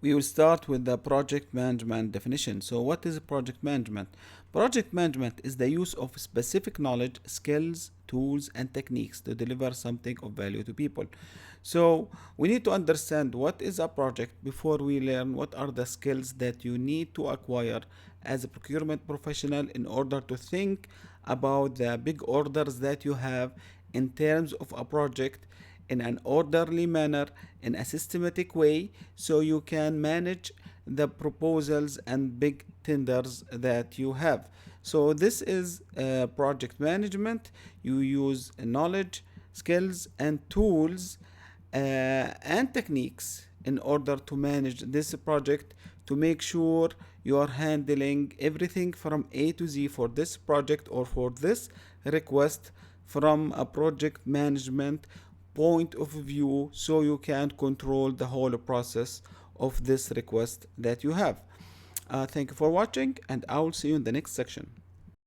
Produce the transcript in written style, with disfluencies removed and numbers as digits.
We will start with the project management definition. So what is project management? Project management is the use of specific knowledge, skills, tools, and techniques to deliver something of value to people. So we need to understand what is a project before we learn what are the skills that you need to acquire as a procurement professional in order to think about the big orders that you have in terms of a project in an orderly manner, in a systematic way, so you can manage the proposals and big tenders that you have. So this is project management. You use knowledge, skills, and tools and techniques in order to manage this project, to make sure you are handling everything from A to Z for this project or for this request from a project management point of view, so you can control the whole process of this request that you have. Thank you for watching, and I will see you in the next section.